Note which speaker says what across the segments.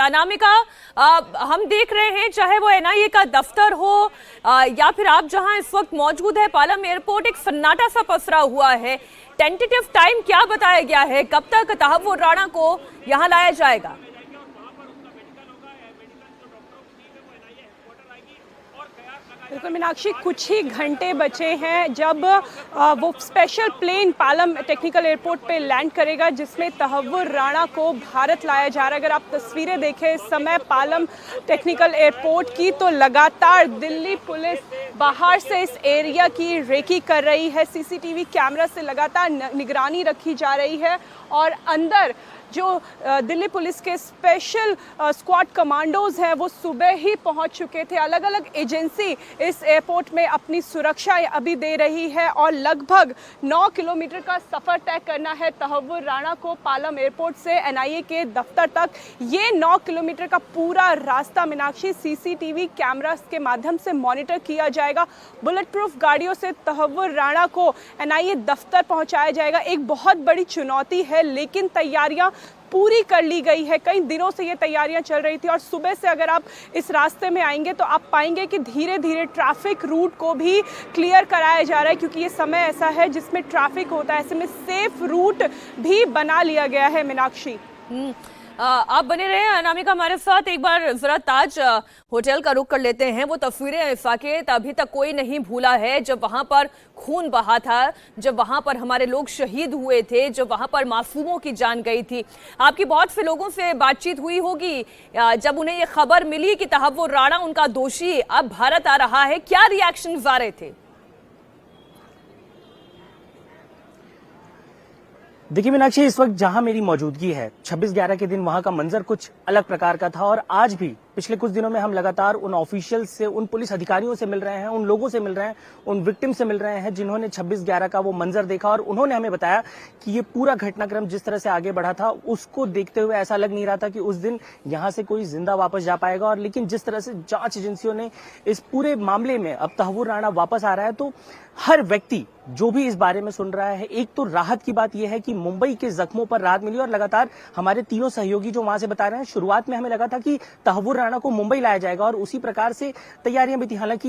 Speaker 1: अनामिका, हम देख रहे हैं चाहे वो एनआईए का दफ्तर हो या फिर आप जहां इस वक्त मौजूद है पालम एयरपोर्ट, एक सन्नाटा सा पसरा हुआ है। टेंटेटिव टाइम क्या बताया गया है, कब तक तहव्वुर राणा को यहां लाया जाएगा?
Speaker 2: बिल्कुल मीनाक्षी, कुछ ही घंटे बचे हैं जब वो special plane Palam technical airport पे लैंड करेगा, जिसमें तहव्वुर राणा को भारत लाया जा रहा है। अगर आप तस्वीरें देखें इस समय पालम टेक्निकल एयरपोर्ट की, तो लगातार दिल्ली पुलिस बाहर से इस एरिया की रेकी कर रही है। सीसीटीवी कैमरा से लगातार निगरानी रखी जा रही है और अंदर जो दिल्ली पुलिस के स्पेशल स्क्वाड कमांडोज हैं वो सुबह ही पहुंच चुके थे। अलग अलग एजेंसी इस एयरपोर्ट में अपनी सुरक्षा अभी दे रही है और लगभग 9 किलोमीटर का सफ़र तय करना है तहव्वुर राणा को पालम एयरपोर्ट से एनआईए के दफ्तर तक। ये 9 किलोमीटर का पूरा रास्ता मीनाक्षी सीसीटीवी कैमरास के माध्यम से मॉनिटर किया जाएगा। बुलेट प्रूफ गाड़ियों से तहव्वुर राणा को एनआईए दफ्तर पहुंचाया जाएगा। एक बहुत बड़ी चुनौती है, लेकिन तैयारियां पूरी कर ली गई है। कई दिनों से ये तैयारियां चल रही थी और सुबह से अगर आप इस रास्ते में आएंगे तो आप पाएंगे कि धीरे धीरे ट्रैफिक रूट को भी क्लियर कराया जा रहा है, क्योंकि ये समय ऐसा है जिसमें ट्रैफिक होता है। ऐसे में सेफ रूट भी बना लिया गया है मीनाक्षी।
Speaker 1: आप बने रहे अनामिका हमारे साथ। एक बार जरा ताज होटल का रुख कर लेते हैं। वो तस्वीरें साकेत अभी तक कोई नहीं भूला है, जब वहां पर खून बहा था, जब वहां पर हमारे लोग शहीद हुए थे, जब वहां पर मासूमों की जान गई थी। आपकी बहुत से लोगों से बातचीत हुई होगी जब उन्हें ये खबर मिली कि तहव्वुर राणा उनका दोषी अब भारत आ रहा है, क्या रिएक्शन आ रहे थे?
Speaker 3: देखिए मीनाक्षी, इस वक्त जहां मेरी मौजूदगी है 26/11 के दिन वहां का मंजर कुछ अलग प्रकार का था और आज भी पिछले कुछ दिनों में हम लगातार उन ऑफिशियल से, उन पुलिस अधिकारियों से मिल रहे हैं, उन लोगों से मिल रहे हैं, उन विक्टिम से मिल रहे हैं जिन्होंने 26/11 का वो मंजर देखा और उन्होंने हमें बताया कि ये पूरा घटनाक्रम जिस तरह से आगे बढ़ा था उसको देखते हुए ऐसा लग नहीं रहा था कि उस दिन यहां से कोई जिंदा वापस जा पाएगा। और लेकिन जिस तरह से जांच एजेंसियों ने इस पूरे मामले में अब तहव्वुर राणा वापस आ रहा है, तो हर व्यक्ति जो भी इस बारे में सुन रहा है, एक तो राहत की बात यह है कि मुंबई के जख्मों पर राहत मिली और लगातार हमारे तीनों सहयोगी जो वहां से बता रहे हैं, शुरुआत में हमें लगा था कि तहव्वुर राणा को मुंबई लाया जाएगा और उसी प्रकार से तैयारियां भी थी। हालांकि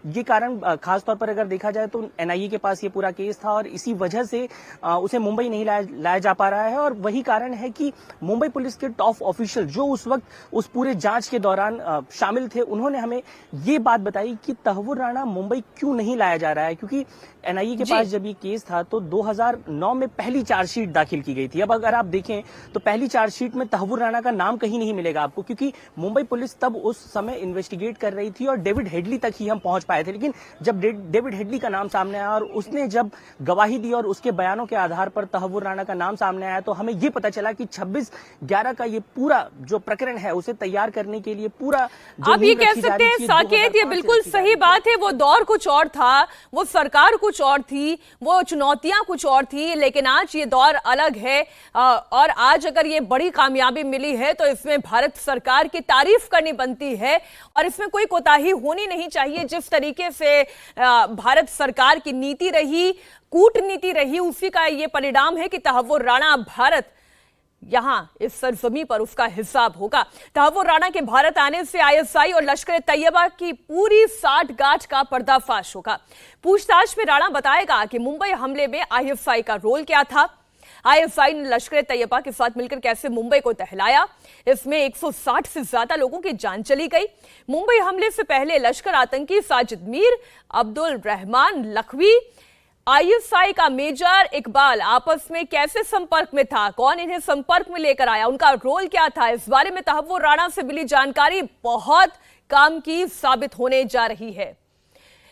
Speaker 3: ये कारण खासतौर पर अगर देखा जाए तो एनआईए के पास ये पूरा केस था और इसी वजह से उसे मुंबई नहीं लाया जा पा रहा है। और वही कारण है कि मुंबई पुलिस के टॉप ऑफिशियल जो उस वक्त उस पूरे जांच के दौरान शामिल थे, उन्होंने हमें ये बात बताई कि तहव्वुर राणा मुंबई क्यों नहीं लाया जा रहा है, क्योंकि एनआईए के पास जब ये केस था तो 2009 में पहली चार्जशीट दाखिल की गई थी। अब अगर आप देखें तो पहली चार्जशीट में तहव्वुर राणा का नाम कहीं नहीं मिलेगा आपको, क्योंकि मुंबई पुलिस तब उस समय इन्वेस्टिगेट कर रही थी और डेविड हेडली तक ही हम पहुंच पाए थे। लेकिन जब डेविड हेडली का नाम सामने आया और उसने जब गवाही दी और उसके बयानों के आधार पर तहव्वुर राणा का नाम सामने आया, तो हमें ये पता चला कि 26/11 का ये पूरा जो प्रकरण है उसे तैयार करने के लिए पूरा
Speaker 1: आप ये कह सकते हैं साकेत, ये बिल्कुल सही बात है। वो दौर कुछ और था, वो सरकार कुछ और थी, वो चुनौतियां कुछ और थी, लेकिन आज ये दौर अलग है। और आज अगर ये बड़ी कामयाबी मिली है तो इसमें भारत सरकार की तारीफ करनी बनती है और इसमें कोई कोताही होनी नहीं चाहिए। जिस तरीके से भारत सरकार की नीति रही, कूटनीति रही, उसी का ये परिणाम है कि तहव्वुर राणा भारत यहां इस सरजमी पर उसका हिसाब होगा। तहव्वुर राणा के भारत आने से आईएसआई और लश्कर तैयबा की पूरी साठगांठ का पर्दाफाश होगा। पूछताछ में राणा बताएगा कि मुंबई हमले में आईएसआई का रोल क्या था, आईएसआई ने लश्कर तैयबा के साथ मिलकर कैसे मुंबई को दहलाया। इसमें 160 से ज्यादा लोगों की जान चली गई। मुंबई हमले से पहले लश्कर आतंकी साजिद मीर, अब्दुल रहमान लखवी, आईएसआई का मेजर इकबाल आपस में कैसे संपर्क में था, कौन इन्हें संपर्क में लेकर आया, उनका रोल क्या था, इस बारे में तहव्वुर राणा से मिली जानकारी बहुत काम की साबित होने जा रही है।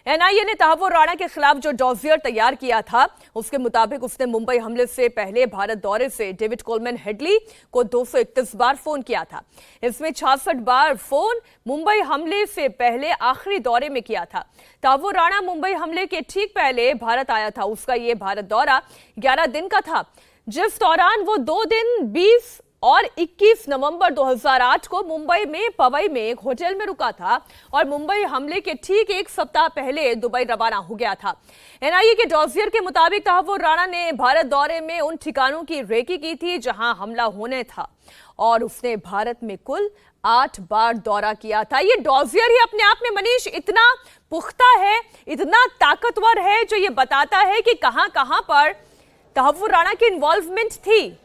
Speaker 1: एनआईए ने तहव्वुर राणा के खिलाफ जो डॉसियर तैयार किया था, उसके मुताबिक उसने मुंबई हमले से पहले भारत दौरे से डेविड कोलमैन हेडली को 231 बार फोन किया था। इसमें 66 बार फोन मुंबई हमले से पहले आखिरी दौरे में किया था। तहव्वुर राणा मुंबई हमले के ठीक पहले भारत आया था। उसका यह भारत दौरा 11 दिन का था, जिस दौरान वो 2 दिन 20 और 21 नवंबर 2008 को मुंबई में पवई में एक होटल में रुका था और मुंबई हमले के ठीक एक सप्ताह पहले दुबई रवाना हो गया था। एनआईए के डॉसियर के मुताबिक तहव्वुर राणा ने भारत दौरे में उन ठिकानों की रेकी की थी जहां हमला होने था और उसने भारत में कुल 8 बार दौरा किया था। ये डॉजियर ही अपने आप में मनीष इतना पुख्ता है, इतना ताकतवर है, जो ये बताता है कि कहां कहां पर तहव्वुर राणा की इन्वॉल्वमेंट थी।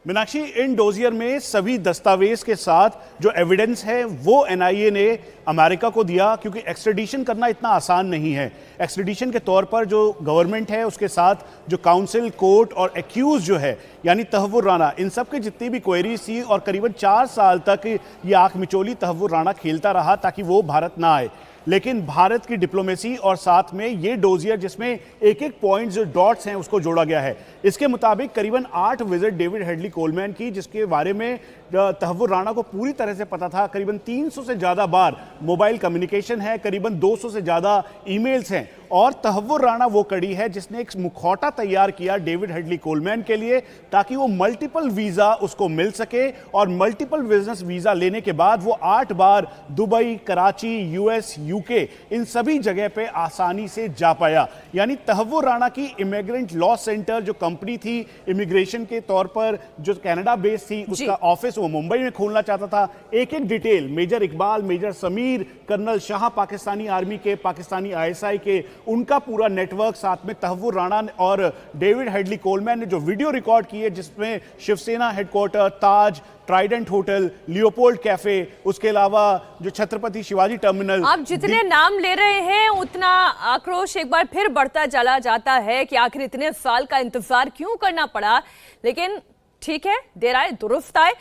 Speaker 4: मीनाक्षी, इन डोजियर में सभी दस्तावेज के साथ जो एविडेंस है वो एनआईए ने अमेरिका को दिया, क्योंकि एक्सट्रेडिशन करना इतना आसान नहीं है। एक्सट्रेडिशन के तौर पर जो गवर्नमेंट है उसके साथ जो काउंसिल, कोर्ट और एक्यूज जो है यानी तहव्वुर राणा, इन सब की जितनी भी क्वेरीज थी और करीबन 4 साल तक ये आंख मिचोली तहव्वुर राणा खेलता रहा ताकि वो भारत ना आए। लेकिन भारत की डिप्लोमेसी और साथ में ये डोजियर जिसमें एक एक पॉइंट जो डॉट्स हैं उसको जोड़ा गया है, इसके मुताबिक करीबन 8 विजिट डेविड हेडली कोलमैन की, जिसके बारे में तहव्वुर राणा को पूरी तरह से पता था। करीबन 300 से ज़्यादा बार मोबाइल कम्युनिकेशन है, करीबन 200 से ज़्यादा ईमेल्स हैं। और तहव्वुर राणा वो कड़ी है जिसने एक मुखौटा तैयार किया डेविड हेडली कोलमैन के लिए ताकि वो मल्टीपल वीज़ा उसको मिल सके, और मल्टीपल बिजनेस वीज़ा लेने के बाद वो 8 बार दुबई, कराची, यूएस, यूके, इन सभी जगह पे आसानी से जा पाया। यानी तहव्वुर राणा की इमिग्रेंट लॉ सेंटर जो कंपनी थी इमिग्रेशन के तौर पर, जो कनाडा बेस थी, उसका ऑफिस वो मुंबई में खोलना चाहता था। एक एक detail, major Iqbal, major Sameer, colonel Shah Pakistani army के, पाकिस्तानी आईएसआई के, उनका पूरा नेटवर्क, साथ में तहव्वुर राणा और डेविड हेडली कोलमैन ने जो वीडियो रिकॉर्ड की है जिसमें शिवसेना हेडक्वार्टर, ताज, ट्राइडेंट होटल, लियोपोल्ड कैफे, उसके अलावा जो छत्रपति शिवाजी टर्मिनल।
Speaker 1: आप जितने नाम ले रहे हैं उतना आक्रोश एक बार फिर बढ़ता चला जाता है कि आखिर इतने साल का इंतजार क्यों करना पड़ा। लेकिन ठीक है, देर आए दुरुस्त आए।